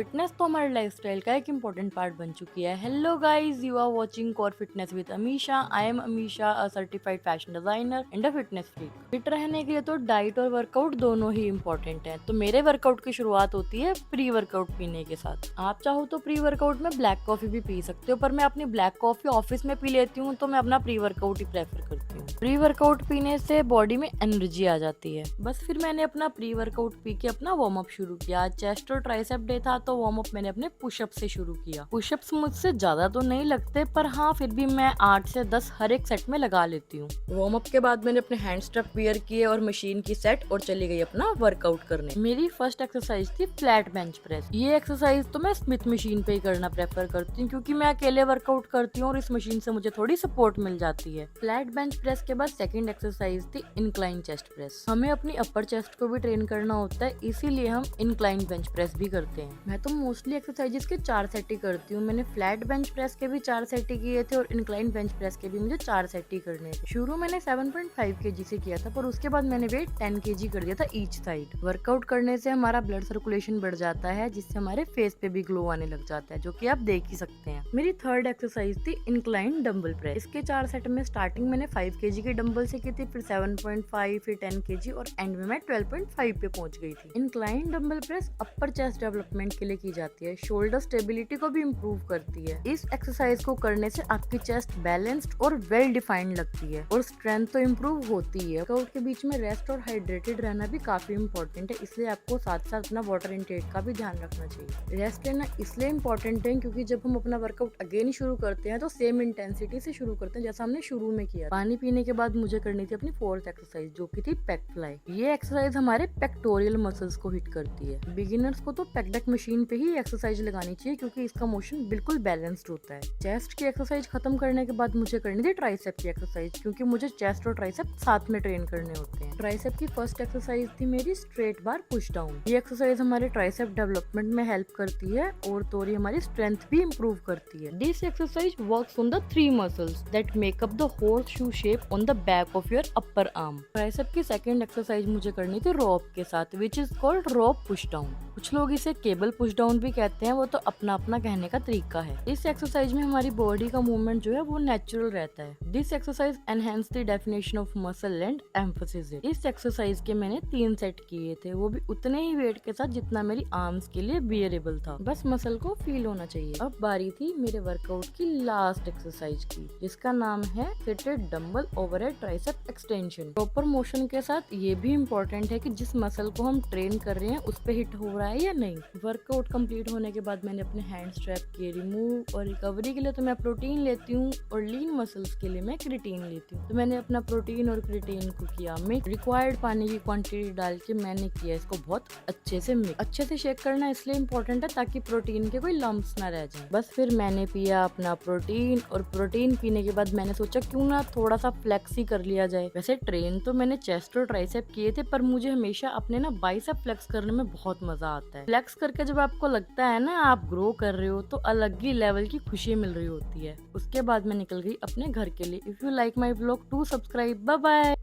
Fitness तो हमारे lifestyle का एक इम्पोर्टेंट पार्ट बन चुकी है। Hello guys, you are watching core fitness with Amisha. I am Amisha, a certified fashion designer and a fitness freak. Fit रहने के लिए तो डाइट और वर्कआउट दोनों ही इम्पोर्टेंट है। तो मेरे वर्कआउट की शुरुआत होती है प्री वर्कआउट पीने के साथ। आप चाहो तो प्री वर्कआउट में ब्लैक कॉफी भी पी सकते हो, पर मैं अपनी ब्लैक कॉफी ऑफिस में पी लेती हूँ, तो मैं अपना प्री वर्कआउट ही प्रेफर करती हूँ। प्री वर्कआउट पीने से बॉडी में एनर्जी आ जाती है। बस फिर मैंने अपना प्री वर्कआउट पी के अपना वार्म अप शुरू किया। चेस्ट और ट्राइसेप डे था, तो वार्म अप मैंने अपने पुशअप से शुरू किया। पुशअप्स मुझसे ज्यादा तो नहीं लगते, पर हाँ फिर भी मैं 8 से 10 हर एक सेट में लगा लेती हूँ। वार्म अप के बाद मैंने अपने हैंड स्ट्रप वियर किए और मशीन की सेट और चली गई अपना वर्कआउट करने। मेरी फर्स्ट एक्सरसाइज थी फ्लैट बेंच प्रेस। ये एक्सरसाइज तो मैं स्मिथ मशीन पे ही करना प्रेफर करती हूँ, क्योंकि मैं अकेले वर्कआउट करती हूँ और इस मशीन से मुझे थोड़ी सपोर्ट मिल जाती है। फ्लैट बेंच प्रेस के बाद सेकंड एक्सरसाइज थी इंक्लाइन चेस्ट प्रेस। हमें अपनी अपर चेस्ट को भी ट्रेन करना होता है, इसीलिए हम इंक्लाइन बेंच प्रेस भी करते हैं। मैं तो मोस्टली एक्सरसाइजेस के 4 सेट ही करती हूँ। मैंने फ्लैट बेंच प्रेस के भी 4 सेट ही किए थे और इंक्लाइन बेंच प्रेस के भी मुझे 4 सेट ही करने थे। शुरू मैंने 7.5 kg से किया था, पर उसके बाद मैंने वेट 10 kg कर दिया था ईच साइड। वर्कआउट करने से हमारा ब्लड सर्कुलेशन बढ़ जाता है, जिससे हमारे फेस पे भी ग्लो आने लग जाता है, जो कि आप देख ही सकते हैं। मेरी थर्ड एक्सरसाइज थी इंक्लाइन डंबल प्रेस। इसके 4 सेट में स्टार्टिंग मैंने 5 kg के डंबल से की थी, फिर 7.5, फिर 10 kg और एंड में मैं 12.5 पे पहुंच गई थी। इंक्लाइन डंबल प्रेस अपर चेस्ट डेवलपमेंट के लिए की जाती है। शोल्डर स्टेबिलिटी को भी इम्प्रूव करती है। इस एक्सरसाइज को करने से आपकी चेस्ट बैलेंस्ड और वेल डिफाइंड लगती है और स्ट्रेंथ तो इम्प्रूव होती है। वर्कआउट के बीच में रेस्ट और हाइड्रेटेड रहना भी काफी इम्पोर्टेंट है, इसलिए आपको साथ साथ अपना वाटर इनटेक का भी ध्यान रखना चाहिए। रेस्ट लेना इसलिए इम्पोर्टेंट है क्योंकि जब हम अपना वर्कआउट अगेन शुरू करते हैं तो सेम इंटेंसिटी से शुरू करते हैं जैसा हमने शुरू में किया। पानी पीने के बाद मुझे करनी थी अपनी फोर्थ एक्सरसाइज, जो की थी पेक फ्लाई। ये एक्सरसाइज हमारे पेक्टोरियल मसल्स को हिट करती है। बिगिनर्स को तो पेक डेक मशीन पे ही एक्सरसाइज लगानी चाहिए, क्योंकि इसका मोशन बिल्कुल बैलेंस्ड होता है। चेस्ट की एक्सरसाइज खत्म करने के बाद मुझे करनी थी ट्राइसेप की एक्सरसाइज, क्योंकि मुझे चेस्ट और ट्राइसेप साथ में ट्रेन करने होते हैं। ट्राइसेप की फर्स्ट एक्सरसाइज थी मेरी स्ट्रेट बार पुश डाउन। ये एक्सरसाइज हमारे ट्राइसेप डेवलपमेंट में हेल्प करती है और थोड़ी हमारी स्ट्रेंथ भी इम्प्रूव करती है। This exercise works on the 3 muscles that make up the horse shoe shape on the back of your upper arm. Tricep की सेकंड एक्सरसाइज मुझे करनी थी रोप के साथ, which is called rope push down. कुछ लोग इसे केबल पुश डाउन भी कहते हैं, वो तो अपना अपना कहने का तरीका है। इस एक्सरसाइज में हमारी बॉडी का मूवमेंट जो है वो नेचुरल रहता है। This exercise enhance the definition of muscle and emphasis. इस एक्सरसाइज के मैंने 3 सेट किए थे, वो भी उतने ही वेट के साथ जितना मेरी आर्म्स के लिए बियरेबल था। बस मसल को फील होना चाहिए। अब बारी थी मेरे वर्कआउट की लास्ट एक्सरसाइज की, जिसका नाम है seated dumbbell overhead tricep extension. Proper motion के साथ ये भी इम्पोर्टेंट है कि जिस मसल को हम ट्रेन कर रहे हैं उस पे हिट हो रहा है या नहीं। वर्कआउट कंप्लीट होने के बाद मैंने अपने हैंड स्ट्रैप किए रिमूव, और रिकवरी के लिए तो मैं प्रोटीन लेती हूँ और लीन मसल्स के लिए मैं क्रिएटिन लेती हूँ। तो मैंने अपना प्रोटीन और क्रिएटिन को किया मिक्स। रिक्वायर्ड पानी की क्वांटिटी डाल के मैंने किया इसको बहुत अच्छे से मिक्स। अच्छे से शेक करना इसलिए इम्पोर्टेंट है ताकि प्रोटीन के कोई लम्प्स ना रह जाए। बस फिर मैंने पिया अपना प्रोटीन, और प्रोटीन पीने के बाद मैंने सोचा क्यों ना थोड़ा सा फ्लेक्स ही कर लिया जाए। वैसे ट्रेन तो मैंने चेस्ट और ट्राइसेप किए थे, पर मुझे हमेशा अपने ना बाइसेप फ्लेक्स करने में बहुत मजा आता है। फ्लेक्स करके जब आपको लगता है ना आप ग्रो कर रहे हो, तो अलग ही लेवल की खुशी मिल रही होती है। उसके बाद मैं निकल गई अपने घर के लिए। If you like my vlog, to subscribe. Bye bye.